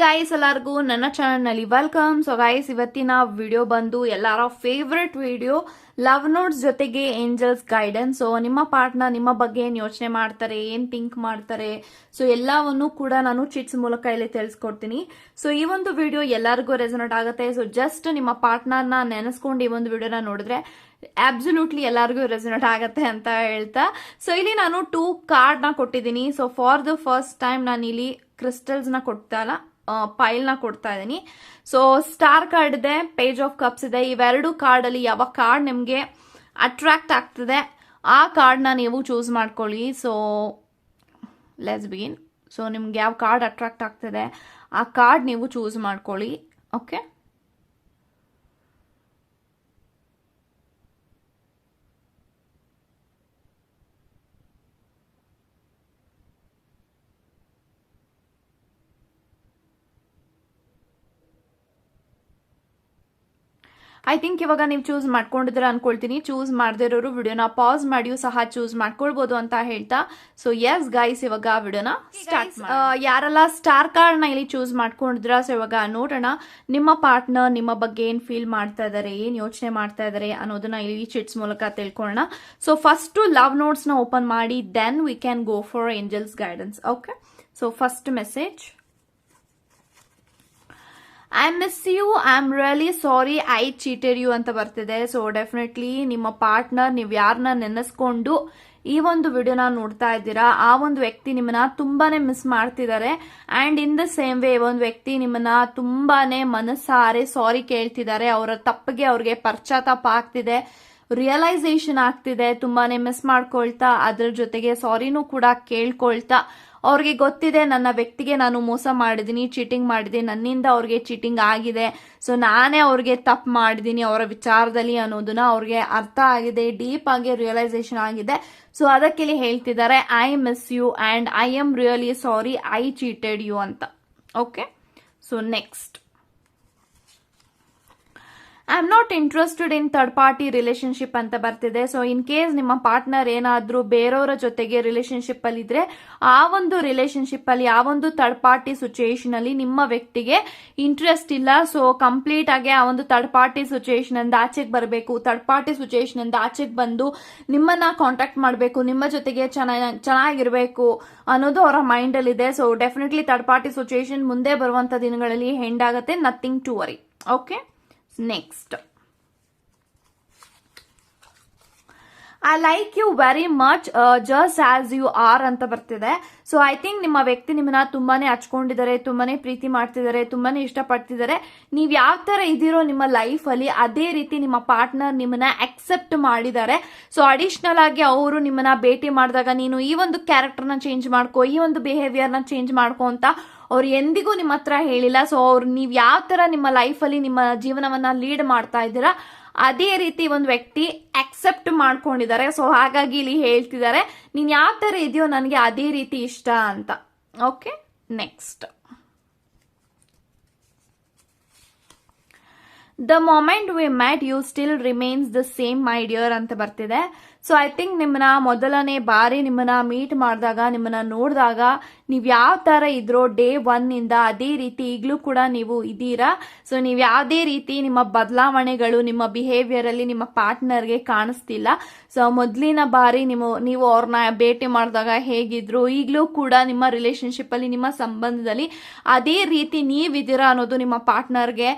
Guys, ಎಲ್ಲರಿಗೂ ನನ್ನ ಚಾನಲ್ನಲ್ಲಿ ವೆಲ್ಕಮ್. ಸೊ ಗೈಸ್, ಇವತ್ತಿನ ವಿಡಿಯೋ ಬಂದು ಎಲ್ಲರ ಫೇವ್ರೆಟ್ ವಿಡಿಯೋ, ಲವ್ ನೋಟ್ಸ್ ಜೊತೆಗೆ ಏಂಜಲ್ಸ್ ಗೈಡೆನ್ಸ್. ಸೊ ನಿಮ್ಮ ಪಾರ್ಟ್ನರ್ ನಿಮ್ಮ ಬಗ್ಗೆ ಏನು ಯೋಚನೆ ಮಾಡ್ತಾರೆ, ಏನು ಥಿಂಕ್ ಮಾಡ್ತಾರೆ, ಸೊ ಎಲ್ಲವನ್ನು ಕೂಡ ನಾನು ಚಿಟ್ಸ್ ಮೂಲಕ ಇಲ್ಲಿ ತಿಳಿಸ್ಕೊಡ್ತೀನಿ. ಸೊ ಈ ಒಂದು ವಿಡಿಯೋ ಎಲ್ಲರಿಗೂ ರೆಸನೇಟ್ ಆಗುತ್ತೆ. ಸೊ ಜಸ್ಟ್ ನಿಮ್ಮ ಪಾರ್ಟ್ನರ್ನ ನೆನೆಸ್ಕೊಂಡು ಈ ಒಂದು ವಿಡಿಯೋನ ನೋಡಿದ್ರೆ ಅಬ್ಸಲ್ಯೂಟ್ಲಿ ಎಲ್ಲರಿಗೂ ರೆಸನೇಟ್ ಆಗತ್ತೆ ಅಂತ ಹೇಳ್ತಾ, ಸೊ ಇಲ್ಲಿ ನಾನು 2 ಕಾರ್ಡ್ ನ ಕೊಟ್ಟಿದ್ದೀನಿ. So for the first time ನಾನು ಇಲ್ಲಿ ಕ್ರಿಸ್ಟಲ್ಸ್ ನ ಕೊಡ್ತಾ ಇಲ್ಲ, ಪೈಲ್ ನ ಕೊಡ್ತಾ ಇದ್ದೀನಿ. ಸೊ ಸ್ಟಾರ್ ಕಾರ್ಡ್ ಇದೆ, ಪೇಜ್ ಆಫ್ ಕಪ್ಸ್ ಇದೆ. ಇವೆರಡು ಕಾರ್ಡ್ ಅಲ್ಲಿ ಯಾವ ಕಾರ್ಡ್ ನಿಮ್ಗೆ ಅಟ್ರಾಕ್ಟ್ ಆಗ್ತದೆ ಆ ಕಾರ್ಡ್ ನ ನೀವು ಚೂಸ್ ಮಾಡ್ಕೊಳ್ಳಿ. So let's begin. ಸೊ ನಿಮ್ಗೆ ಯಾವ ಕಾರ್ಡ್ ಅಟ್ರಾಕ್ಟ್ ಆಗ್ತದೆ ಆ ಕಾರ್ಡ್ ನೀವು ಚೂಸ್ ಮಾಡ್ಕೊಳ್ಳಿ. ಓಕೆ, ಐ ಥಿಂಕ್ ಇವಾಗ ನೀವು ಚೂಸ್ ಮಾಡ್ಕೊಂಡಿದ್ರೆ ಅನ್ಕೊಳ್ತೀನಿ. ಚೂಸ್ ಮಾಡದಿರೋರು ವಿಡಿಯೋನ ಪಾಸ್ ಮಾಡಿಯೂ ಸಹ ಚೂಸ್ ಮಾಡ್ಕೊಳ್ಬಹುದು ಅಂತ ಹೇಳ್ತಾ, ಸೊ ಎಸ್ ಗೈಸ್, ಇವಾಗ ವಿಡಿಯೋನ ಸ್ಟಾರ್ಟ್. ಯಾರೆಲ್ಲ ಸ್ಟಾರ್ ಕಾರ್ಡ್ ನ ಇಲ್ಲಿ ಚೂಸ್ ಮಾಡ್ಕೊಂಡಿದ್ರ, ಸೊ ಇವಾಗ ನೋಡೋಣ ನಿಮ್ಮ ಪಾರ್ಟ್ನರ್ ನಿಮ್ಮ ಬಗ್ಗೆ ಏನ್ ಫೀಲ್ ಮಾಡ್ತಾ ಇದಾರೆ, ಏನ್ ಯೋಚನೆ ಮಾಡ್ತಾ ಇದಾರೆ ಅನ್ನೋದನ್ನ ಇಲ್ಲಿ ಚಿಟ್ಸ್ ಮೂಲಕ ತಿಳ್ಕೊಳ್ಳೋಣ. ಸೊ ಫಸ್ಟ್ ಲವ್ ನೋಟ್ಸ್ ನ ಓಪನ್ ಮಾಡಿ then we can go for angels guidance. Okay, so first message, I miss you, I am really sorry I cheated you ಅಂತ ಬರ್ತಿದೆ. ಸೊ ಡೆಫಿನೆಟ್ಲಿ ನಿಮ್ಮ ಪಾರ್ಟ್ನರ್ ನೀವು ಯಾರನ್ನ ನೆನೆಸ್ಕೊಂಡು ಈ ಒಂದು ವಿಡಿಯೋನ ನೋಡ್ತಾ ಇದ್ದೀರಾ, ಆ ಒಂದು ವ್ಯಕ್ತಿ ನಿಮ್ಮನ್ನ ತುಂಬಾನೇ ಮಿಸ್ ಮಾಡ್ತಿದ್ದಾರೆ. And in the same way ಒಂದು ವ್ಯಕ್ತಿ ನಿಮ್ಮನ್ನ ತುಂಬಾನೇ ಮನಸ್ಸಾರೆ ಸಾರಿ ಕೇಳ್ತಿದ್ದಾರೆ. ಅವರ ತಪ್ಪಿಗೆ ಅವ್ರಿಗೆ ಪಶ್ಚಾತ್ತಾಪ ಆಗ್ತಿದೆ, ರಿಯಲೈಸೇಷನ್ ಆಗ್ತಿದೆ, ತುಂಬಾನೇ ಮಿಸ್ ಮಾಡ್ಕೊಳ್ತಾ ಅದ್ರ ಜೊತೆಗೆ ಸಾರಿನೂ ಕೂಡ ಕೇಳ್ಕೊಳ್ತಾ ಅವ್ರಿಗೆ ಗೊತ್ತಿದೆ ನನ್ನ ವ್ಯಕ್ತಿಗೆ ನಾನು ಮೋಸ ಮಾಡಿದೀನಿ, ಚೀಟಿಂಗ್ ಮಾಡಿದೆ, ನನ್ನಿಂದ ಅವ್ರಿಗೆ ಚೀಟಿಂಗ್ ಆಗಿದೆ, ಸೊ ನಾನೇ ಅವ್ರಿಗೆ ತಪ್ಪು ಮಾಡಿದೀನಿ ಅವರ ವಿಚಾರದಲ್ಲಿ ಅನ್ನೋದನ್ನ ಅವ್ರಿಗೆ ಅರ್ಥ ಆಗಿದೆ, ಡೀಪ್ ಆಗಿ ರಿಯಲೈಸೇಷನ್ ಆಗಿದೆ. ಸೊ ಅದಕ್ಕೆ ಇಲ್ಲಿ ಹೇಳ್ತಿದ್ದಾರೆ I miss you and I am really sorry I cheated you ಅಂತ. Okay, so next, I am not interested in third party relationship ಅಂತ ಬರ್ತಿದೆ. ಸೊ ಇನ್ ಕೇಸ್ ನಿಮ್ಮ ಪಾರ್ಟ್ನರ್ ಏನಾದ್ರೂ ಬೇರೆಯವರ ಜೊತೆಗೆ ರಿಲೇಶನ್ಶಿಪ್ ಅಲ್ಲಿ ಇದ್ರೆ, ಆ ಒಂದು ರಿಲೇಶನ್ಶಿಪ್ ಅಲ್ಲಿ ಆ ಒಂದು ಥರ್ಡ್ ಪಾರ್ಟಿ ಸಿಚುಯೇಷನ್ ಅಲ್ಲಿ ನಿಮ್ಮ ವ್ಯಕ್ತಿಗೆ ಇಂಟ್ರೆಸ್ಟ್ ಇಲ್ಲ. ಸೊ ಕಂಪ್ಲೀಟ್ ಆಗಿ ಆ ಒಂದು ಥರ್ಡ್ ಪಾರ್ಟಿ ಸಿಚುಯೇಷನ್ ಇಂದ ಆಚೆಗೆ ಬರಬೇಕು, ಥರ್ಡ್ ಪಾರ್ಟಿ ಸಿಚುಯೇಷನ್ ಇಂದ ಆಚೆಗೆ ಬಂದು ನಿಮ್ಮನ್ನ ಕಾಂಟ್ಯಾಕ್ಟ್ ಮಾಡಬೇಕು, ನಿಮ್ಮ ಜೊತೆಗೆ ಚೆನ್ನಾಗಿರ್ಬೇಕು ಅನ್ನೋದು ಅವರ ಮೈಂಡ್ ಅಲ್ಲಿ ಇದೆ. So definitely third party situation ಮುಂದೆ ಬರುವಂತ ದಿನಗಳಲ್ಲಿ ಎಂಡ್ ಆಗುತ್ತೆ, nothing to worry. Okay, next, I like you very much just as you are ಅಂತ ಬರ್ತಿದೆ. ಸೊ ಐ ಥಿಂಕ್ ನಿಮ್ಮ ವ್ಯಕ್ತಿ ನಿಮ್ಮನ್ನ ತುಂಬಾನೇ ಹಚ್ಕೊಂಡಿದ್ದಾರೆ, ತುಂಬಾನೇ ಪ್ರೀತಿ ಮಾಡ್ತಿದ್ದಾರೆ, ತುಂಬಾನೇ ಇಷ್ಟಪಡ್ತಿದ್ದಾರೆ. ನೀವ್ ಯಾವ ತರ ಇದೀರೋ ನಿಮ್ಮ ಲೈಫ್ ಅಲ್ಲಿ ಅದೇ ರೀತಿ ನಿಮ್ಮ ಪಾರ್ಟ್ನರ್ ನಿಮ್ಮನ್ನ ಅಕ್ಸೆಪ್ಟ್ ಮಾಡಿದ್ದಾರೆ. ಸೊ ಅಡಿಷನಲ್ ಆಗಿ ಅವರು ನಿಮ್ಮನ್ನ ಭೇಟಿ ಮಾಡಿದಾಗ ನೀನು ಈ ಒಂದು ಕ್ಯಾರೆಕ್ಟರ್ನ ಚೇಂಜ್ ಮಾಡ್ಕೋ, ಈ ಒಂದು ಬಿಹೇವಿಯರ್ನ ಚೇಂಜ್ ಮಾಡ್ಕೋ ಅಂತ ಅವ್ರು ಎಂದಿಗೂ ನಿಮ್ಮ ಹತ್ರ ಹೇಳಿಲ್ಲ. ಸೊ ಅವ್ರು ನೀವ್ ಯಾವ ತರ ನಿಮ್ಮ ಲೈಫ್ ಅಲ್ಲಿ ನಿಮ್ಮ ಜೀವನವನ್ನ ಲೀಡ್ ಮಾಡ್ತಾ ಇದ್ದೀರಾ ಅದೇ ರೀತಿ ಒಂದು ವ್ಯಕ್ತಿ ಅಕ್ಸೆಪ್ಟ್ ಮಾಡ್ಕೊಂಡಿದ್ದಾರೆ. ಸೊ ಹಾಗಾಗಿ ಇಲ್ಲಿ ಹೇಳ್ತಿದ್ದಾರೆ ನೀನ್ ಯಾವ ತರ ಇದೆಯೋ ನನಗೆ ಅದೇ ರೀತಿ ಇಷ್ಟ ಅಂತ. Okay, next, the moment we met you still remains the same my dear ಅಂತ ಬರ್ತಿದೆ. ಸೊ ಐ ಥಿಂಕ್ ನಿಮ್ಮನ್ನ ಮೊದಲನೇ ಬಾರಿ ನಿಮ್ಮನ್ನ ಮೀಟ್ ಮಾಡಿದಾಗ, ನಿಮ್ಮನ್ನ ನೋಡಿದಾಗ ನೀವ್ ಯಾವ ತರ ಇದ್ರೋ ಡೇ 1 ಇಂದ ಅದೇ ರೀತಿ ಈಗಲೂ ಕೂಡ ನೀವು ಇದೀರಾ. ಸೊ ನೀವ್ ಯಾವುದೇ ರೀತಿ ನಿಮ್ಮ ಬದಲಾವಣೆಗಳು ನಿಮ್ಮ ಬಿಹೇವಿಯರ್ ಅಲ್ಲಿ ನಿಮ್ಮ ಪಾರ್ಟ್ನರ್ಗೆ ಕಾಣಿಸ್ತಿಲ್ಲ. ಸೊ ಮೊದಲಿನ ಬಾರಿ ನೀವು ಅವ್ರನ್ನ ಭೇಟಿ ಮಾಡಿದಾಗ ಹೇಗಿದ್ರು ಈಗಲೂ ಕೂಡ ನಿಮ್ಮ ರಿಲೇಶನ್ಶಿಪ್ ಅಲ್ಲಿ ನಿಮ್ಮ ಸಂಬಂಧದಲ್ಲಿ ಅದೇ ರೀತಿ ನೀವಿದ್ದೀರಾ ಅನ್ನೋದು ನಿಮ್ಮ ಪಾರ್ಟ್ನರ್ಗೆ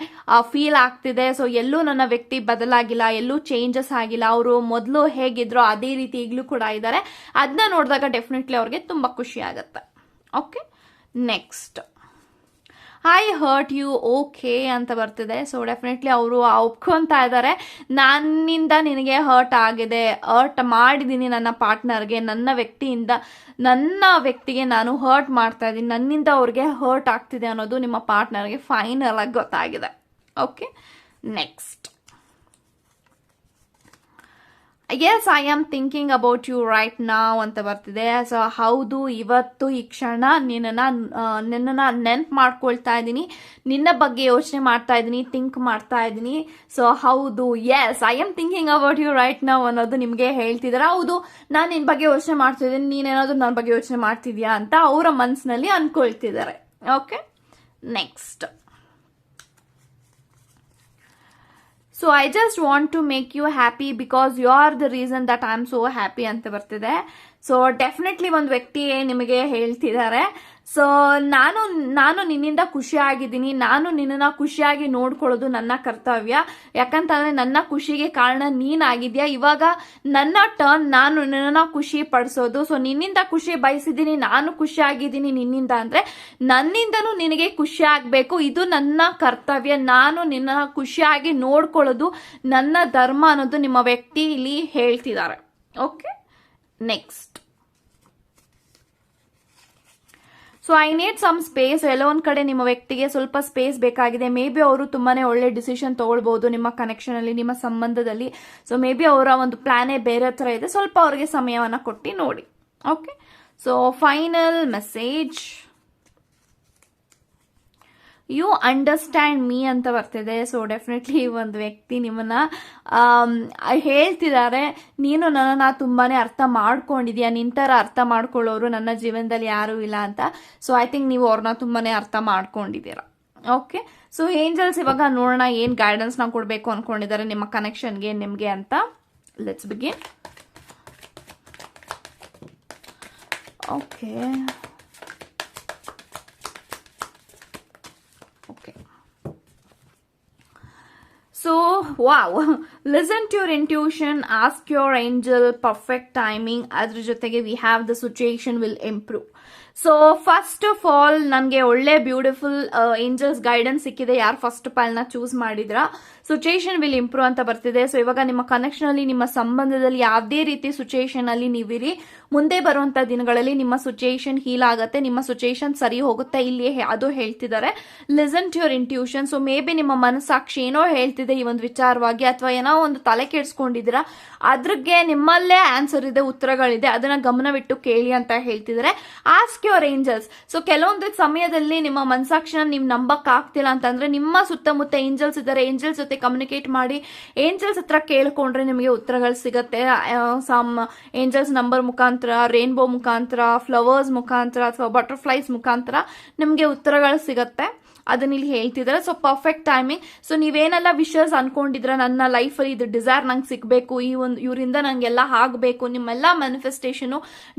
ಫೀಲ್ ಆಗ್ತಿದೆ. ಸೊ ಎಲ್ಲೂ ನನ್ನ ವ್ಯಕ್ತಿ ಬದಲಾಗಿಲ್ಲ, ಎಲ್ಲೂ ಚೇಂಜಸ್ ಆಗಿಲ್ಲ, ಅವರು ಮೊದಲು ಹೇಗಿದ್ರು ಅದೇ ರೀತಿ ಈಗಲೂ ಕೂಡ ಇದ್ದಾರೆ. ಅದನ್ನ ನೋಡಿದಾಗ ಡೆಫಿನೆಟ್ಲಿ ಅವ್ರಿಗೆ ತುಂಬಾ ಖುಷಿ ಆಗುತ್ತೆ. Okay, next, I hurt you okay ಅಂತ ಬರ್ತಿದೆ. ಸೊ ಡೆಫಿನೆಟ್ಲಿ ಅವರು ಒಪ್ಕೊಂತಾ ಇದ್ದಾರೆ, ನನ್ನಿಂದ ನಿನಗೆ ಹರ್ಟ್ ಆಗಿದೆ, ಹರ್ಟ್ ಮಾಡಿದ್ದೀನಿ ನನ್ನ ಪಾರ್ಟ್ನರ್ಗೆ, ನನ್ನ ವ್ಯಕ್ತಿಗೆ ನಾನು ಹರ್ಟ್ ಮಾಡ್ತಾ ಇದ್ದೀನಿ, ನನ್ನಿಂದ ಅವ್ರಿಗೆ ಹರ್ಟ್ ಆಗ್ತಿದೆ ಅನ್ನೋದು ನಿಮ್ಮ ಪಾರ್ಟ್ನರ್ಗೆ ಫೈನಲ್ ಆಗಿ ಗೊತ್ತಾಗಿದೆ. Okay, next, yes I am thinking about you right now ಅಂತ ಬರ್ತಿದೆ. ಸೊ ಹೌದು, ಇವತ್ತು ಈ ಕ್ಷಣ ನಿನ್ನನ್ನ ನೆನ್ಪು ಮಾಡ್ಕೊಳ್ತಾ ಇದ್ದೀನಿ, ನಿನ್ನ ಬಗ್ಗೆ ಯೋಚನೆ ಮಾಡ್ತಾ ಇದ್ದೀನಿ, ಥಿಂಕ್ ಮಾಡ್ತಾ ಇದ್ದೀನಿ. ಸೊ ಹೌದು, yes I am thinking about you right now ಅನ್ನೋದು ನಿಮ್ಗೆ ಹೇಳ್ತಿದಾರೆ. ಹೌದು, ನಾನು ನಿನ್ ಬಗ್ಗೆ ಯೋಚನೆ ಮಾಡ್ತಿದ್ದೀನಿ, ನೀನೇನಾದ್ರೂ ನನ್ನ ಬಗ್ಗೆ ಯೋಚನೆ ಮಾಡ್ತಿದ್ಯಾ ಅಂತ ಅವರ ಮನಸ್ಸಿನಲ್ಲಿ ಅನ್ಕೊಳ್ತಿದ್ದಾರೆ. Okay, next, so I just want to make you happy because you are the reason that I am so happy ಅಂತ ಬರ್ತಿದೆ. ಸೊ ಡೆಫಿನೆಟ್ಲಿ ಒಂದು ವ್ಯಕ್ತಿ ನಿಮಗೆ ಹೇಳ್ತಿದ್ದಾರೆ, ಸೊ ನಾನು ನಿನ್ನಿಂದ ಖುಷಿಯಾಗಿದ್ದೀನಿ, ನಾನು ನಿನ್ನನ್ನ ಖುಷಿಯಾಗಿ ನೋಡ್ಕೊಳ್ಳೋದು ನನ್ನ ಕರ್ತವ್ಯ, ಯಾಕಂತಂದ್ರೆ ನನ್ನ ಖುಷಿಗೆ ಕಾರಣ ನೀನಾಗಿದ್ಯಾ, ಇವಾಗ ನನ್ನ ಟರ್ನ್ ನಾನು ನಿನ್ನನ್ನ ಖುಷಿ ಪಡಿಸೋದು. ಸೊ ನಿನ್ನಿಂದ ಖುಷಿ ಬಯಸಿದ್ದೀನಿ, ನಾನು ಖುಷಿಯಾಗಿದ್ದೀನಿ ನಿನ್ನಿಂದ ಅಂದ್ರೆ ನನ್ನಿಂದನೂ ನಿನಗೆ ಖುಷಿ ಆಗ್ಬೇಕು, ಇದು ನನ್ನ ಕರ್ತವ್ಯ, ನಾನು ನಿನ್ನ ಖುಷಿಯಾಗಿ ನೋಡ್ಕೊಳ್ಳೋದು ನನ್ನ ಧರ್ಮ ಅನ್ನೋದು ನಿಮ್ಮ ವ್ಯಕ್ತಿ ಇಲ್ಲಿ ಹೇಳ್ತಿದ್ದಾರೆ. Okay, next, so I need some space. ಎಲ್ಲೋ ಒಂದ್ ಕಡೆ ನಿಮ್ಮ ವ್ಯಕ್ತಿಗೆ ಸ್ವಲ್ಪ ಸ್ಪೇಸ್ ಬೇಕಾಗಿದೆ. ಮೇ ಬಿ ಅವರು ತುಂಬಾನೇ ಒಳ್ಳೆ ಡಿಸಿಷನ್ ತಗೊಳ್ಬಹುದು ನಿಮ್ಮ ಕನೆಕ್ಷನ್ ಅಲ್ಲಿ, ನಿಮ್ಮ ಸಂಬಂಧದಲ್ಲಿ. ಸೊ ಮೇ ಬಿ ಅವರ ಒಂದು ಪ್ಲಾನೇ ಬೇರೆ ತರ ಇದೆ, ಸ್ವಲ್ಪ ಅವರಿಗೆ ಸಮಯವನ್ನ ಕೊಟ್ಟು ನೋಡಿ. Okay, so final message, you understand me ಅಂತ ಬರ್ತಿದೆ. ಸೊ ಡೆಫಿನೆಟ್ಲಿ ಒಂದು ವ್ಯಕ್ತಿ ನಿಮ್ಮನ್ನ ಹೇಳ್ತಿದ್ದಾರೆ, ನೀನು ನನ್ನನ್ನ ತುಂಬಾನೇ ಅರ್ಥ ಮಾಡ್ಕೊಂಡಿದ್ಯಾ, ನಿಂತರ ಅರ್ಥ ಮಾಡ್ಕೊಳ್ಳೋರು ನನ್ನ ಜೀವನದಲ್ಲಿ ಯಾರು ಇಲ್ಲ ಅಂತ. ಸೊ ಐ ಥಿಂಕ್ ನೀವು ಅವ್ರನ್ನ ತುಂಬಾನೇ ಅರ್ಥ ಮಾಡ್ಕೊಂಡಿದ್ದೀರಾ. ಓಕೆ, ಸೊ ಏಂಜಲ್ಸ್ ಇವಾಗ ನೋಡೋಣ ಏನ್ ಗೈಡೆನ್ಸ್ ನಾವು ಕೊಡ್ಬೇಕು ಅನ್ಕೊಂಡಿದ್ದಾರೆ ನಿಮ್ಮ ಕನೆಕ್ಷನ್ಗೆ ನಿಮ್ಗೆ ಅಂತ. Let's begin. Okay, so wow, listen to your intuition, ask your angel, perfect timing. ಅದ್ರ ಜೊತೆಗೆ we have the situation will improve. So first of all ನನಗೆ ಒಳ್ಳೆ ಬ್ಯೂಟಿಫುಲ್ ಏಂಜಲ್ಸ್ ಗೈಡೆನ್ಸ್ ಸಿಕ್ಕಿದೆ. ಯಾರು ಫಸ್ಟ್ ಪಾಲ್ನ ಚೂಸ್ ಮಾಡಿದ್ರ, ಸಿಚುಯೇಷನ್ ವಿಲ್ ಇಂಪ್ರೂವ್ ಅಂತ ಬರ್ತಿದೆ. So ಇವಾಗ ನಿಮ್ಮ ಕನೆಕ್ಷನ್ ಅಲ್ಲಿ, ನಿಮ್ಮ ಸಂಬಂಧದಲ್ಲಿ ಯಾವುದೇ ರೀತಿ ಸಿಚುಯೇಷನ್ ಅಲ್ಲಿ ನೀವಿರಿ, ಮುಂದೆ ಬರುವಂತ ದಿನಗಳಲ್ಲಿ ನಿಮ್ಮ ಸಿಚುಯೇಷನ್ ಹೀಲ್ ಆಗುತ್ತೆ, ನಿಮ್ಮ ಸಿಚುಯೇಷನ್ ಸರಿ ಹೋಗುತ್ತೆ ಇಲ್ಲಿ ಅದು ಹೇಳ್ತಿದ್ದಾರೆ. Listen to your intuition. So maybe ನಿಮ್ಮ ಮನಸ್ಸಾಕ್ಷಿ ಏನೋ ಹೇಳ್ತಿದೆ ಈ ಒಂದು ವಿಚಾರವಾಗಿ, ಅಥವಾ ಏನೋ ಒಂದು ತಲೆ ಕೆಡ್ಸ್ಕೊಂಡಿದ್ದೀರಾ, ಅದ್ರಿಗೆ ನಿಮ್ಮಲ್ಲೇ ಆನ್ಸರ್ ಇದೆ, ಉತ್ತರಗಳಿದೆ, ಅದನ್ನ ಗಮನವಿಟ್ಟು ಕೇಳಿ ಅಂತ ಹೇಳ್ತಿದ್ದಾರೆ. Ask your angels. ಸೊ ಕೆಲವೊಂದು ಸಮಯದಲ್ಲಿ ನಿಮ್ಮ ಮನಸಾಕ್ಷಿನ ನೀವು ನಂಬಕ್ ಆಗ್ತಿಲ್ಲ ಅಂತಂದ್ರೆ ನಿಮ್ಮ ಸುತ್ತಮುತ್ತ ಏಂಜಲ್ಸ್ ಇದ್ದಾರೆ, ಏಂಜಲ್ಸ್ ಜೊತೆ ಕಮ್ಯುನಿಕೇಟ್ ಮಾಡಿ, ಏಂಜಲ್ಸ್ ಹತ್ರ ಕೇಳ್ಕೊಂಡ್ರೆ ನಿಮಗೆ ಉತ್ತರಗಳು ಸಿಗತ್ತೆ. ಸಮ್ ಏಂಜಲ್ಸ್ ನಂಬರ್ ಮುಖಾಂತರ, ರೇನ್ಬೋ ಮುಖಾಂತರ, ಫ್ಲವರ್ಸ್ ಮುಖಾಂತರ ಅಥವಾ ಬಟರ್ಫ್ಲೈಸ್ ಮುಖಾಂತರ ನಿಮಗೆ ಉತ್ತರಗಳು ಸಿಗತ್ತೆ. ಅದನ್ನ ಇಲ್ಲಿ ಹೇಳ್ತಿದ್ದಾರೆ. So perfect timing. ಸೊ ನೀವೇನೆಲ್ಲ ವಿಷಸ್ ಅನ್ಕೊಂಡಿದ್ರ, ನನ್ನ ಲೈಫಲ್ಲಿ ಇದು ಡಿಸೈರ್ ನಂಗೆ ಸಿಗ್ಬೇಕು, ಈ ಒಂದು ಇವರಿಂದ ನಂಗೆಲ್ಲ ಆಗ್ಬೇಕು, ನಿಮ್ಮೆಲ್ಲ ಮ್ಯಾನಿಫೆಸ್ಟೇಷನ್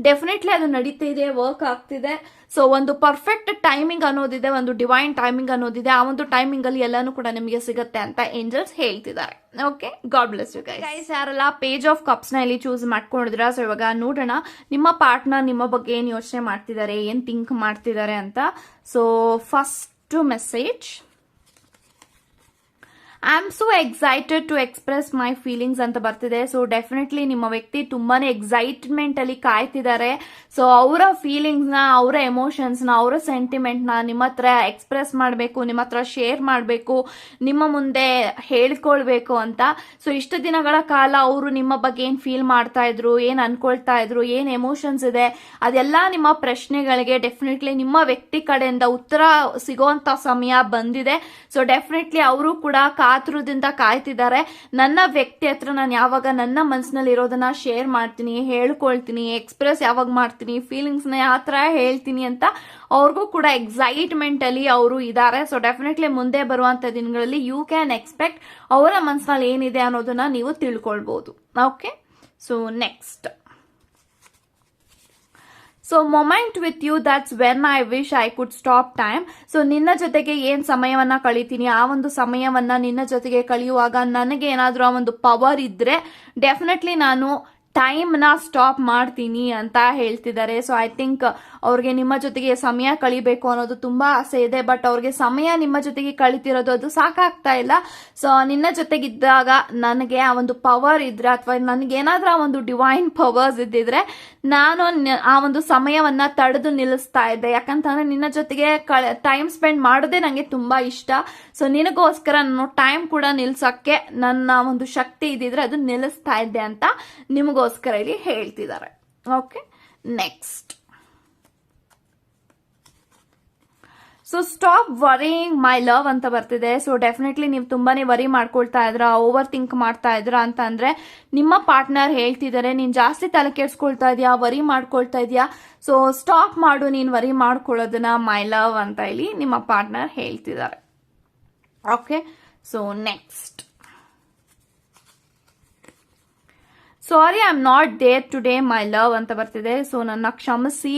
ಡೆಫಿನೆಟ್ಲಿ ಅದು ನಡೀತಿದೆ, ವರ್ಕ್ ಆಗ್ತಿದೆ. ಸೊ ಒಂದು ಪರ್ಫೆಕ್ಟ್ ಟೈಮಿಂಗ್ ಅನ್ನೋದಿದೆ, ಒಂದು ಡಿವೈನ್ ಟೈಮಿಂಗ್ ಅನ್ನೋದಿದೆ, ಆ ಒಂದು ಟೈಮಿಂಗ್ ಅಲ್ಲಿ ಎಲ್ಲಾನು ಕೂಡ ನಿಮಗೆ ಸಿಗುತ್ತೆ ಅಂತ ಏಂಜಲ್ಸ್ ಹೇಳ್ತಿದ್ದಾರೆ. Okay, God bless you guys. ಯಾರೆಲ್ಲ ಪೇಜ್ ಆಫ್ ಕಪ್ಸ್ ನ ಇಲ್ಲಿ ಚೂಸ್ ಮಾಡ್ಕೊಂಡಿದ್ರ, ಸೊ ಇವಾಗ ನೋಡೋಣ ನಿಮ್ಮ ಪಾರ್ಟ್ನರ್ ನಿಮ್ಮ ಬಗ್ಗೆ ಏನ್ ಯೋಚನೆ ಮಾಡ್ತಿದ್ದಾರೆ, ಏನ್ ಥಿಂಕ್ ಮಾಡ್ತಿದ್ದಾರೆ ಅಂತ. So first message, I am so excited to express my feelings ಅಂತ ಬರ್ತಿದೆ. ಸೊ ಡೆಫಿನೆಟ್ಲಿ ನಿಮ್ಮ ವ್ಯಕ್ತಿ ತುಂಬಾನೇ ಎಕ್ಸೈಟ್ಮೆಂಟ್ ಅಲ್ಲಿ ಕಾಯ್ತಿದ್ದಾರೆ. ಸೊ ಅವರ ಫೀಲಿಂಗ್ಸ್ ನ, ಅವರ ಎಮೋಷನ್ಸ್ ನ, ಅವರ ಸೆಂಟಿಮೆಂಟ್ ನ ನಿಮ್ಮ ಹತ್ರ ಎಕ್ಸ್ಪ್ರೆಸ್ ಮಾಡಬೇಕು, ನಿಮ್ಮ ಹತ್ರ ಶೇರ್ ಮಾಡಬೇಕು, ನಿಮ್ಮ ಮುಂದೆ ಹೇಳ್ಕೊಳ್ಬೇಕು ಅಂತ. ಸೊ ಇಷ್ಟು ದಿನಗಳ ಕಾಲ ಅವರು ನಿಮ್ಮ ಬಗ್ಗೆ ಏನ್ ಫೀಲ್ ಮಾಡ್ತಾ ಇದ್ರು, ಏನ್ ಅನ್ಕೊಳ್ತಾ ಇದ್ರು, ಏನ್ ಎಮೋಷನ್ಸ್ ಇದೆ, ಅದೆಲ್ಲ ನಿಮ್ಮ ಪ್ರಶ್ನೆಗಳಿಗೆ ಡೆಫಿನೆಟ್ಲಿ ನಿಮ್ಮ ವ್ಯಕ್ತಿ ಕಡೆಯಿಂದ ಉತ್ತರ ಸಿಗೋಂತ ಸಮಯ ಬಂದಿದೆ. ಸೊ ಡೆಫಿನೆಟ್ಲಿ ಅವರು ಕೂಡ ಕಾತುರದಿಂದ ಕಾಯ್ತಿದ್ದಾರೆ. ನನ್ನ ವ್ಯಕ್ತಿ ಹತ್ರ ನಾನು ಯಾವಾಗ ನನ್ನ ಮನಸ್ಸಿನಲ್ಲಿ ಇರೋದನ್ನ ಶೇರ್ ಮಾಡ್ತೀನಿ, ಹೇಳ್ಕೊಳ್ತೀನಿ, ಎಕ್ಸ್ಪ್ರೆಸ್ ಯಾವಾಗ ಮಾಡ್ತೀನಿ, ಫೀಲಿಂಗ್ಸ್ ನ ಯಾವ ತರ ಹೇಳ್ತೀನಿ ಅಂತ ಅವ್ರಿಗೂ ಕೂಡ ಎಕ್ಸೈಟ್ಮೆಂಟ್ ಅಲ್ಲಿ ಅವರು ಇದ್ದಾರೆ. ಸೊ ಡೆಫಿನೆಟ್ಲಿ ಮುಂದೆ ಬರುವಂತ ದಿನಗಳಲ್ಲಿ ಯು ಕ್ಯಾನ್ ಎಕ್ಸ್ಪೆಕ್ಟ್ ಅವರ ಮನಸ್ಸಿನಲ್ಲಿ ಏನಿದೆ ಅನ್ನೋದನ್ನ ನೀವು ತಿಳ್ಕೊಳ್ಬಹುದು. Okay, so next, so moment with you, that's when I wish I could stop time. So ನಿನ್ನ ಜೊತೆಗೆ ಏನ್ ಸಮಯವನ್ನ ಕಳಿತೀನಿ, ಆ ಒಂದು ಸಮಯವನ್ನ ನಿನ್ನ ಜೊತೆಗೆ ಕಳೆಯುವಾಗ ನನಗೆ ಏನಾದ್ರೂ ಆ ಒಂದು ಪವರ್ ಇದ್ರೆ ಡೆಫಿನೆಟ್ಲಿ ನಾನು ಟೈಮ್ ನ ಸ್ಟಾಪ್ ಮಾಡ್ತೀನಿ ಅಂತ ಹೇಳ್ತಿದ್ದಾರೆ. ಸೊ ಐ ಥಿಂಕ್ ಅವ್ರಿಗೆ ನಿಮ್ಮ ಜೊತೆಗೆ ಸಮಯ ಕಳಿಬೇಕು ಅನ್ನೋದು ತುಂಬಾ ಆಸೆ ಇದೆ, ಬಟ್ ಅವ್ರಿಗೆ ಸಮಯ ನಿಮ್ಮ ಜೊತೆಗೆ ಕಳಿತಿರೋದು ಅದು ಸಾಕಾಗ್ತಾ ಇಲ್ಲ. ಸೊ ನಿನ್ನ ಜೊತೆಗಿದ್ದಾಗ ನನಗೆ ಆ ಒಂದು ಪವರ್ ಇದ್ರೆ, ಅಥವಾ ನನಗೇನಾದ್ರೂ ಆ ಒಂದು ಡಿವೈನ್ ಪವರ್ಸ್ ಇದ್ದಿದ್ರೆ ನಾನು ಆ ಒಂದು ಸಮಯವನ್ನ ತಡೆದು ನಿಲ್ಲಿಸ್ತಾ ಇದ್ದೆ. ಯಾಕಂತಂದ್ರೆ ನಿನ್ನ ಜೊತೆಗೆ ಟೈಮ್ ಸ್ಪೆಂಡ್ ಮಾಡೋದೇ ನಂಗೆ ತುಂಬಾ ಇಷ್ಟ. ಸೊ ನಿನಗೋಸ್ಕರ ನಾನು ಟೈಮ್ ಕೂಡ ನಿಲ್ಸಕ್ಕೆ ನನ್ನ ಒಂದು ಶಕ್ತಿ ಇದ್ದಿದ್ರೆ ಅದು ನಿಲ್ಲಿಸ್ತಾ ಇದ್ದೆ ಅಂತ ನಿಮಗೋಸ್ಕರ ಇಲ್ಲಿ ಹೇಳ್ತಿದ್ದಾರೆ. Okay, next, so stop worrying ಮೈ ಲವ್ ಅಂತ ಬರ್ತಿದೆ. ಸೊ ಡೆಫಿನೆಟ್ಲಿ ನೀವು ತುಂಬಾನೇ ವರಿ ಮಾಡ್ಕೊಳ್ತಾ ಇದ್ರ, ಓವರ್ ಥಿಂಕ್ ಮಾಡ್ತಾ ಇದ್ರ ಅಂತ ಅಂದ್ರೆ ನಿಮ್ಮ ಪಾರ್ಟ್ನರ್ ಹೇಳ್ತಿದ್ದಾರೆ ನೀನ್ ಜಾಸ್ತಿ ತಲೆ ಕೆಡ್ಸ್ಕೊಳ್ತಾ ಇದೀಯಾ, ವರಿ ಮಾಡ್ಕೊಳ್ತಾ ಇದೀಯಾ. ಸೊ ಸ್ಟಾಪ್ ಮಾಡು ನೀನ್ ವರಿ ಮಾಡ್ಕೊಳ್ಳೋದನ್ನ ಮೈ ಲವ್ ಅಂತ ಇಲ್ಲಿ ನಿಮ್ಮ ಪಾರ್ಟ್ನರ್ ಹೇಳ್ತಿದ್ದಾರೆ. Okay, so next, sorry I am not there today my love ಅಂತ ಬರ್ತಿದೆ. ಸೊ ನನ್ನ ಕ್ಷಮಿಸಿ,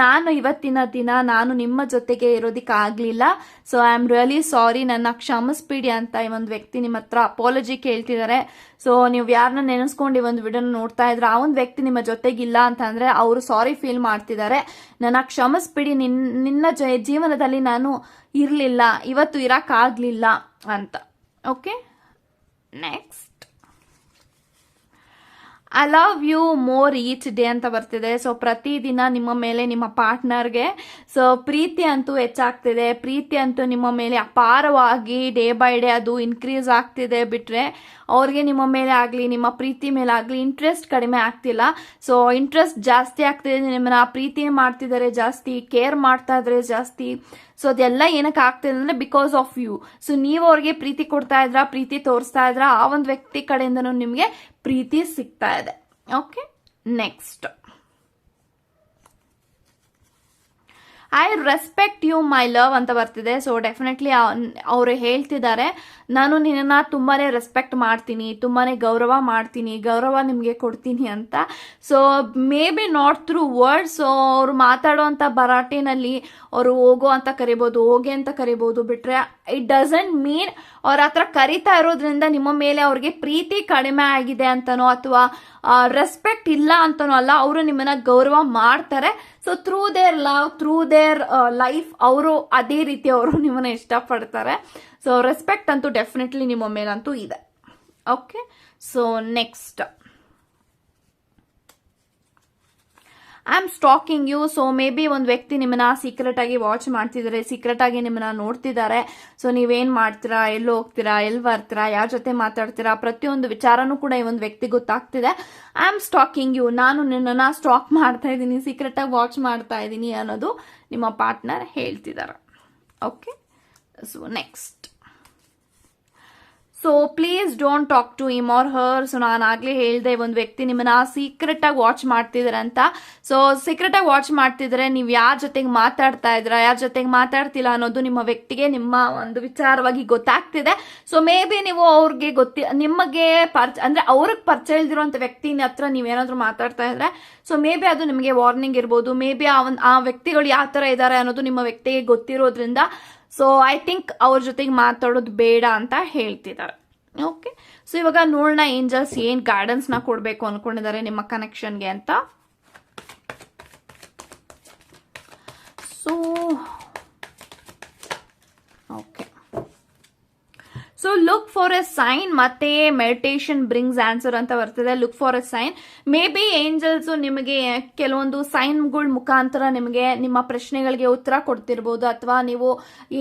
ನಾನು ಇವತ್ತಿನ ದಿನ ನಾನು ನಿಮ್ಮ ಜೊತೆಗೆ ಇರೋದಿಕ್ಕೆ ಆಗ್ಲಿಲ್ಲ. ಸೊ ಐ ಆಮ್ ರಿಯಲಿ ಸಾರಿ, ನನ್ನ ಕ್ಷಮಿಸ್ಬಿಡಿ ಅಂತ ಈ ಒಂದು ವ್ಯಕ್ತಿ ನಿಮ್ಮ ಹತ್ರ ಅಪಾಲಜಿ ಕೇಳ್ತಿದ್ದಾರೆ. ಸೊ ನೀವು ಯಾರನ್ನ ನೆನೆಸ್ಕೊಂಡು ಈ ಒಂದು ವಿಡಿಯೋನ ನೋಡ್ತಾ ಇದ್ರೆ ಆ ಒಂದು ವ್ಯಕ್ತಿ ನಿಮ್ಮ ಜೊತೆಗಿಲ್ಲ ಅಂತ ಅಂದ್ರೆ ಅವರು ಸಾರಿ ಫೀಲ್ ಮಾಡ್ತಿದ್ದಾರೆ. ನನ್ನ ಕ್ಷಮಿಸ್ಬಿಡಿ, ನಿನ್ನ ಜೀವನದಲ್ಲಿ ನಾನು ಇರ್ಲಿಲ್ಲ, ಇವತ್ತು ಇರಕ್ಕಾಗ್ಲಿಲ್ಲ ಅಂತ. Okay, next, I love you more each day ಅಂತ ಬರ್ತಿದೆ. ಸೊ ಪ್ರತಿದಿನ ನಿಮ್ಮ ಮೇಲೆ ನಿಮ್ಮ ಪಾರ್ಟ್ನರ್ಗೆ ಸೊ ಪ್ರೀತಿ ಅಂತೂ ಹೆಚ್ಚಾಗ್ತಿದೆ, ಪ್ರೀತಿ ಅಂತೂ ನಿಮ್ಮ ಮೇಲೆ ಅಪಾರವಾಗಿ ಡೇ ಬೈ ಡೇ ಅದು ಇನ್ಕ್ರೀಸ್ ಆಗ್ತಿದೆ. ಬಿಟ್ರೆ ಅವ್ರಿಗೆ ನಿಮ್ಮ ಮೇಲೆ ಆಗಲಿ ನಿಮ್ಮ ಪ್ರೀತಿ ಮೇಲೆ ಆಗಲಿ ಇಂಟ್ರೆಸ್ಟ್ ಕಡಿಮೆ ಆಗ್ತಿಲ್ಲ. ಸೊ ಇಂಟ್ರೆಸ್ಟ್ ಜಾಸ್ತಿ ಆಗ್ತಿದೆ, ನಿಮ್ಮನ್ನ ಪ್ರೀತಿ ಮಾಡ್ತಿದ್ದಾರೆ ಜಾಸ್ತಿ, ಕೇರ್ ಮಾಡ್ತಾ ಇದ್ರೆ ಜಾಸ್ತಿ. ಸೊ ಅದೆಲ್ಲ ಏನಕ್ಕೆ ಆಗ್ತಿದೆ ಅಂದ್ರೆ ಬಿಕಾಸ್ ಆಫ್ ಯು. ಸೊ ನೀವು ಅವ್ರಿಗೆ ಪ್ರೀತಿ ಕೊಡ್ತಾ ಇದ್ರ, ಪ್ರೀತಿ ತೋರಿಸ್ತಾ ಇದ್ರ, ಆ ಒಂದು ವ್ಯಕ್ತಿ ಕಡೆಯಿಂದನೂ ನಿಮ್ಗೆ ಪ್ರೀತಿ ಸಿಗ್ತಾ ಇದೆ. Okay, next, I respect you my love ಅಂತ ಬರ್ತಿದೆ. ಸೊ ಡೆಫಿನೆಟ್ಲಿ ಅವರು ಹೇಳ್ತಿದ್ದಾರೆ ನಾನು ನಿನ್ನ ತುಂಬಾನೇ ರೆಸ್ಪೆಕ್ಟ್ ಮಾಡ್ತೀನಿ, ತುಂಬಾನೇ ಗೌರವ ಮಾಡ್ತೀನಿ, ಗೌರವ ನಿಮ್ಗೆ ಕೊಡ್ತೀನಿ ಅಂತ. So may be not through words. So ಅವರು ಮಾತಾಡೋಂಥ ಭರಾಟೆನಲ್ಲಿ ಅವರು ಹೋಗೋ ಅಂತ ಕರಿಬಹುದು, ಹೋಗಿ ಅಂತ ಕರಿಬಹುದು. ಬಿಟ್ರೆ ಇಟ್ ಡಸಂಟ್ ಮೀನ್ ಅವ್ರ ಹತ್ರ ಕರಿತಾ ಇರೋದ್ರಿಂದ ನಿಮ್ಮ ಮೇಲೆ ಅವ್ರಿಗೆ ಪ್ರೀತಿ ಕಡಿಮೆ ಆಗಿದೆ ಅಂತನೋ ಅಥವಾ ರೆಸ್ಪೆಕ್ಟ್ ಇಲ್ಲ ಅಂತನೋ ಅಲ್ಲ, ಅವರು ನಿಮ್ಮನ್ನ ಗೌರವ ಮಾಡ್ತಾರೆ. So through there love, through their life ಅವರು ಅದೇ ರೀತಿ ಅವರು ನಿಮ್ಮನ್ನ ಇಷ್ಟಪಡ್ತಾರೆ. ಸೊ ರೆಸ್ಪೆಕ್ಟ್ ಅಂತೂ ಡೆಫಿನೆಟ್ಲಿ ನಿಮ್ಮ ಮೇಲಂತೂ ಇದೆ. Okay, so next, I am stalking you. So maybe ಒಂದು ವ್ಯಕ್ತಿ ನಿಮ್ಮನ್ನ ಸೀಕ್ರೆಟ್ ಆಗಿ ವಾಚ್ ಮಾಡ್ತಿದ್ದಾರೆ, ಸೀಕ್ರೆಟ್ ಆಗಿ ನಿಮ್ಮನ್ನ ನೋಡ್ತಿದ್ದಾರೆ. ಸೊ ನೀವೇನ್ ಮಾಡ್ತೀರಾ, ಎಲ್ಲಿ ಹೋಗ್ತೀರಾ, ಎಲ್ಲಿ ಬರ್ತೀರಾ, ಯಾರ ಜೊತೆ ಮಾತಾಡ್ತೀರಾ, ಪ್ರತಿಯೊಂದು ವಿಚಾರನೂ ಕೂಡ ಈ ಒಂದು ವ್ಯಕ್ತಿ ಗೊತ್ತಾಗ್ತಿದೆ. ಐ ಆಮ್ ಸ್ಟಾಕಿಂಗ್ ಯು, ನಾನು ನಿನ್ನನ್ನ ಸ್ಟಾಕ್ ಮಾಡ್ತಾ ಇದ್ದೀನಿ, ಸೀಕ್ರೆಟ್ ಆಗಿ ವಾಚ್ ಮಾಡ್ತಾ ಇದ್ದೀನಿ ಅನ್ನೋದು ನಿಮ್ಮ ಪಾರ್ಟ್ನರ್ ಹೇಳ್ತಿದ್ದಾರೆ. Okay, so next, so please don't talk to him or her. So ನಾನು ಆಗ್ಲೇ ಹೇಳಿದೆ ಒಂದು ವ್ಯಕ್ತಿ ನಿಮ್ಮನ್ನ ಸೀಕ್ರೆಟ್ ಆಗಿ ವಾಚ್ ಮಾಡ್ತಿದಾರೆ ಅಂತ. ಸೊ ಸೀಕ್ರೆಟ್ ಆಗಿ ವಾಚ್ ಮಾಡ್ತಿದ್ರೆ ನೀವು ಯಾರ ಜೊತೆಗೆ ಮಾತಾಡ್ತಾ ಇದ್ರ, ಯಾರ ಜೊತೆಗೆ ಮಾತಾಡ್ತಿಲ್ಲ ಅನ್ನೋದು ನಿಮ್ಮ ವ್ಯಕ್ತಿಗೆ ನಿಮ್ಮ ಒಂದು ವಿಚಾರವಾಗಿ ಗೊತ್ತಾಗ್ತಿದೆ. ಸೊ ಮೇ ಬಿ ನೀವು ಅವ್ರಿಗೆ ನಿಮಗೆ ಅಂದ್ರೆ ಅವ್ರಿಗೆ ಪರಿಚಯ ಇಲ್ದಿರೋಂಥ ವ್ಯಕ್ತಿ ಹತ್ರ ನೀವೇನಾದ್ರೂ ಮಾತಾಡ್ತಾ ಇದ್ರೆ ಸೊ ಮೇ ಬಿ ಅದು ನಿಮಗೆ ವಾರ್ನಿಂಗ್ ಇರ್ಬೋದು. ಮೇ ಬಿ ಆ ವ್ಯಕ್ತಿಗಳು ಯಾವ ತರ ಇದ್ದಾರೆ ಅನ್ನೋದು ನಿಮ್ಮ ವ್ಯಕ್ತಿಗೆ ಗೊತ್ತಿರೋದ್ರಿಂದ ಸೊ ಐ ಥಿಂಕ್ ಅವ್ರ ಜೊತೆಗೆ ಮಾತಾಡೋದು ಬೇಡ ಅಂತ ಹೇಳ್ತಿದ್ದಾರೆ. ಓಕೆ, ಸೊ ಇವಾಗ ನೋಡೋಣ ಏಂಜಲ್ಸ್ ಏನ್ ಗೈಡೆನ್ಸ್ ನ ಕೊಡ್ಬೇಕು ಅನ್ಕೊಂಡಿದ್ದಾರೆ ನಿಮ್ಮ ಕನೆಕ್ಷನ್ಗೆ ಅಂತ. So okay, so look for a sign ಮತ್ತೆ ಮೆಡಿಟೇಷನ್ ಬ್ರಿಂಗ್ಸ್ ಆನ್ಸರ್ ಅಂತ ಬರ್ತದೆ. Look for a sign, maybe angels ನಿಮಗೆ ಕೆಲವೊಂದು ಸೈನ್ಗಳ ಮುಖಾಂತರ ನಿಮಗೆ ನಿಮ್ಮ ಪ್ರಶ್ನೆಗಳಿಗೆ ಉತ್ತರ ಕೊಡ್ತಿರ್ಬೋದು, ಅಥವಾ ನೀವು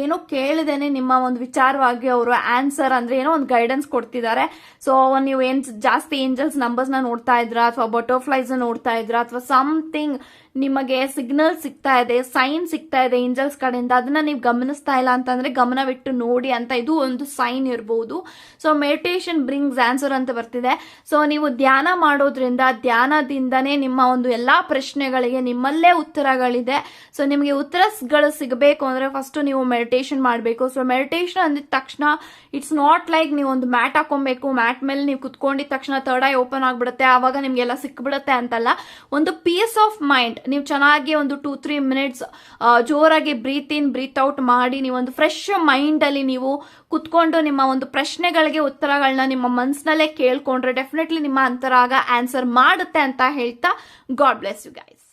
ಏನೋ ಕೇಳಿದೇನೆ ನಿಮ್ಮ ಒಂದು ವಿಚಾರವಾಗಿ ಅವರು ಆನ್ಸರ್ ಅಂದ್ರೆ ಏನೋ ಒಂದು ಗೈಡೆನ್ಸ್ ಕೊಡ್ತಿದ್ದಾರೆ. ಸೊ ನೀವು ಜಾಸ್ತಿ ಏಂಜಲ್ಸ್ ನಂಬರ್ಸ್ ನ ನೋಡ್ತಾ ಇದ್ರ ಅಥವಾ ಬಟರ್ಫ್ಲೈಸ್ ನೋಡ್ತಾ ಇದ್ರ ಅಥವಾ ಸಮಥಿಂಗ್ ನಿಮಗೆ ಸಿಗ್ನಲ್ ಸಿಗ್ತಾ ಇದೆ, ಸೈನ್ ಸಿಗ್ತಾ ಇದೆ ಏಂಜಲ್ಸ್ ಕಡೆಯಿಂದ, ಅದನ್ನ ನೀವು ಗಮನಿಸ್ತಾ ಇಲ್ಲ ಅಂತಂದ್ರೆ ಗಮನವಿಟ್ಟು ನೋಡಿ ಅಂತ ಇದು ಒಂದು ಸೈನ್ ಇರಬಹುದು. ಸೊ ಮೆಡಿಟೇಷನ್ ಬ್ರಿಂಗ್ಸ್ ಆನ್ಸರ್ ಅಂತ ಬರ್ತಿದೆ. ಸೊ ನೀವು ಧ್ಯಾನ ಮಾಡೋದ್ರಿಂದ, ಧ್ಯಾನದಿಂದನೇ ನಿಮ್ಮ ಒಂದು ಎಲ್ಲಾ ಪ್ರಶ್ನೆಗಳಿಗೆ ನಿಮ್ಮಲ್ಲೇ ಉತ್ತರಗಳಿದೆ. ಸೊ ನಿಮಗೆ ಉತ್ತರಗಳು ಸಿಗಬೇಕು ಅಂದ್ರೆ ಫಸ್ಟ್ ನೀವು ಮೆಡಿಟೇಷನ್ ಮಾಡಬೇಕು. ಸೊ ಮೆಡಿಟೇಷನ್ ಅಂದಿದ ತಕ್ಷಣ ಇಟ್ಸ್ ನಾಟ್ ಲೈಕ್ ನೀವು ಒಂದು ಮ್ಯಾಟ್ ಹಾಕೊಬೇಕು, ಮ್ಯಾಟ್ ಮೇಲೆ ನೀವು ಕುತ್ಕೊಂಡಿದ ತಕ್ಷಣ ಥರ್ಡ್ ಐ ಓಪನ್ ಆಗ್ಬಿಡುತ್ತೆ, ಆವಾಗ ನಿಮ್ಗೆಲ್ಲ ಸಿಕ್ಬಿಡುತ್ತೆ ಅಂತಲ್ಲ. ಒಂದು ಪೀಸ್ ಆಫ್ ಮೈಂಡ್ ನೀವು ಚೆನ್ನಾಗಿ ಒಂದು 2-3 ಮಿನಿಟ್ಸ್ ಜೋರಾಗಿ ಬ್ರೀತ್ ಇನ್ ಬ್ರೀತ್ ಔಟ್ ಮಾಡಿ ನೀವು ಒಂದು ಫ್ರೆಶ್ ಮೈಂಡ್ ಅಲ್ಲಿ ನೀವು ಕುತ್ಕೊಂಡು ನಿಮ್ಮ ಒಂದು ಪ್ರಶ್ನೆಗಳಿಗೆ ಉತ್ತರಗಳನ್ನ ನಿಮ್ಮ ಮನಸ್ಸಿನಲ್ಲೇ ಕೇಳ್ಕೊಂಡ್ರೆ ಡೆಫಿನೆಟ್ಲಿ ನಿಮ್ಮ ಅಂತರಾಗ ಆನ್ಸರ್ ಮಾಡುತ್ತೆ ಅಂತ ಹೇಳ್ತಾ ಗಾಡ್ ಬ್ಲೆಸ್ ಯು ಗೈಸ್.